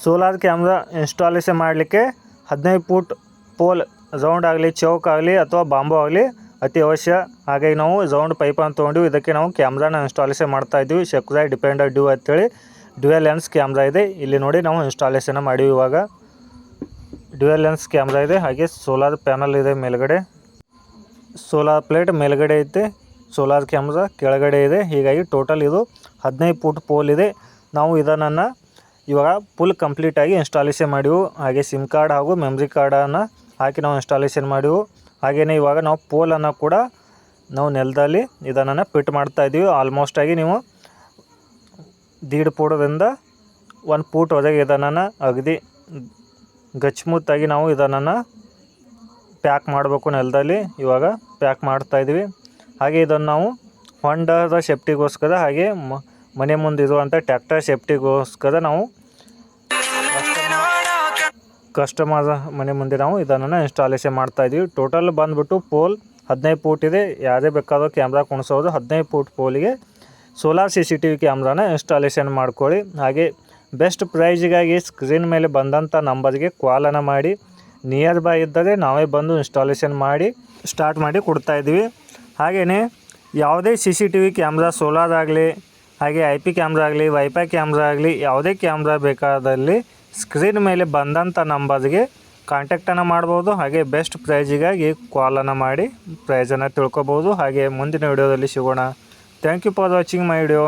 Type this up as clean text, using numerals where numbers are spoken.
Solar camera installation ಮಾಡಲಿಕ್ಕೆ 15 foot pole round ಆಗಲಿ ಚೌಕ್ ಆಗಲಿ ಅಥವಾ ಬಾಂಬು ಆಗಲಿ ಅತಿ ಅವಶ್ಯ. ಹಾಗಾಗಿ ನಾವು ರೌಂಡ್ ಪೈಪನ್ನು ತೊಗೊಂಡಿವಿ. ಇದಕ್ಕೆ ನಾವು ಕ್ಯಾಮ್ರಾನ ಇನ್ಸ್ಟಾಲೇಷನ್ ಮಾಡ್ತಾಯಿದ್ವಿ. ಶೆಕ್ಯುರೈ ಡಿಪೆಂಡರ್ ಡ್ಯೂ ಅಂತೇಳಿ ಡ್ಯುಯಲ್ ಲೆನ್ಸ್ ಕ್ಯಾಮ್ರಾ ಇದೆ. ಇಲ್ಲಿ ನೋಡಿ ನಾವು ಇನ್ಸ್ಟಾಲೇಷನ್ ಮಾಡಿವಿ. ಇವಾಗ ಡ್ಯುಯಲ್ ಲೆನ್ಸ್ ಕ್ಯಾಮ್ರಾ ಇದೆ. ಹಾಗೆ ಸೋಲಾರ್ ಪ್ಯಾನಲ್ ಇದೆ ಮೇಲ್ಗಡೆ, ಸೋಲಾರ್ ಪ್ಲೇಟ್ ಮೇಲ್ಗಡೆ ಐತೆ, ಸೋಲಾರ್ ಕ್ಯಾಮ್ರಾ ಕೆಳಗಡೆ ಇದೆ. ಹೀಗಾಗಿ ಟೋಟಲ್ ಇದು 15 ಫೂಟ್ ಪೋಲ್ ಇದೆ. ನಾವು ಇದನ್ನು ಇವಾಗ ಫುಲ್ ಕಂಪ್ಲೀಟಾಗಿ ಇನ್ಸ್ಟಾಲೇಷನ್ ಮಾಡಿವು. ಹಾಗೆ ಸಿಮ್ ಕಾರ್ಡ್ ಹಾಗೂ ಮೆಮ್ರಿ ಕಾರ್ಡನ್ನು ಹಾಕಿ ನಾವು ಇನ್ಸ್ಟಾಲೇಷನ್ ಮಾಡಿವು. ಹಾಗೆಯೇ ಇವಾಗ ನಾವು ಪೋಲನ್ನು ಕೂಡ ನಾವು ನೆಲದಲ್ಲಿ ಇದನ್ನು ಫಿಟ್ ಮಾಡ್ತಾಯಿದ್ದೀವಿ. ಆಲ್ಮೋಸ್ಟಾಗಿ ನೀವು 1.5 ಫೂಟದಿಂದ 1 ಫೂಟ್ವರೆಗೆ ಇದನ್ನು ಅಗದಿ ಗಚ್ಮುತ್ತಾಗಿ ನಾವು ಇದನ್ನು ಪ್ಯಾಕ್ ಮಾಡಬೇಕು ನೆಲದಲ್ಲಿ. ಇವಾಗ ಪ್ಯಾಕ್ ಮಾಡ್ತಾಯಿದ್ವಿ. ಹಾಗೆ ಇದನ್ನು ನಾವು ಹೊಂಡದ ಸೇಫ್ಟಿಗೋಸ್ಕರ ಹಾಗೆ ಮನೆ ಮುಂದಿರುವಂಥ ಟ್ಯಾಕ್ಟರ್ ಸೇಫ್ಟಿಗೋಸ್ಕರ ನಾವು ಕಸ್ಟಮರ್ ಮನೆ ಮುಂದೆ ನಾವು ಇದನ್ನು ಇನ್ಸ್ಟಾಲೇಷನ್ ಮಾಡ್ತಾಯಿದ್ವಿ. ಟೋಟಲ್ ಬಂದುಬಿಟ್ಟು ಪೋಲ್ 15 ಫೂಟ್ ಇದೆ. ಯಾವುದೇ ಬೇಕಾದರೂ ಕ್ಯಾಮ್ರಾ ಕುಣಿಸೋದು. 15 ಫೂಟ್ ಪೋಲಿಗೆ ಸೋಲಾರ್ CCTV ಕ್ಯಾಮ್ರಾನ ಇನ್ಸ್ಟಾಲೇಷನ್ ಮಾಡ್ಕೊಳ್ಳಿ. ಹಾಗೆ ಬೆಸ್ಟ್ ಪ್ರೈಜಿಗಾಗಿ ಸ್ಕ್ರೀನ್ ಮೇಲೆ ಬಂದಂಥ ನಂಬರ್ಗೆ ಕಾಲನ್ನು ಮಾಡಿ. ನಿಯರ್ ಬೈ ಇದ್ದರೆ ನಾವೇ ಬಂದು ಇನ್ಸ್ಟಾಲೇಷನ್ ಮಾಡಿ ಸ್ಟಾರ್ಟ್ ಮಾಡಿ ಕೊಡ್ತಾಯಿದ್ವಿ. ಹಾಗೆಯೇ ಯಾವುದೇ CCTV ಕ್ಯಾಮ್ರಾ ಸೋಲಾರ್ ಆಗಲಿ, ಹಾಗೆ IP ಕ್ಯಾಮ್ರಾ ಆಗಲಿ, ವೈಫೈ ಕ್ಯಾಮ್ರಾ ಆಗಲಿ, ಯಾವುದೇ ಕ್ಯಾಮ್ರಾ ಬೇಕಾದಲ್ಲಿ ಸ್ಕ್ರೀನ್ ಮೇಲೆ ಬಂದಂಥ ನಂಬರ್ಗೆ ಕಾಂಟ್ಯಾಕ್ಟನ್ನು ಮಾಡ್ಬೋದು. ಹಾಗೆ ಬೆಸ್ಟ್ ಪ್ರೈಜಿಗಾಗಿ ಕಾಲನ್ನು ಮಾಡಿ ಪ್ರೈಸನ್ನು ತಿಳ್ಕೊಬೋದು. ಹಾಗೆ ಮುಂದಿನ ವಿಡಿಯೋದಲ್ಲಿ ಸಿಗೋಣ. Thank you for watching my video.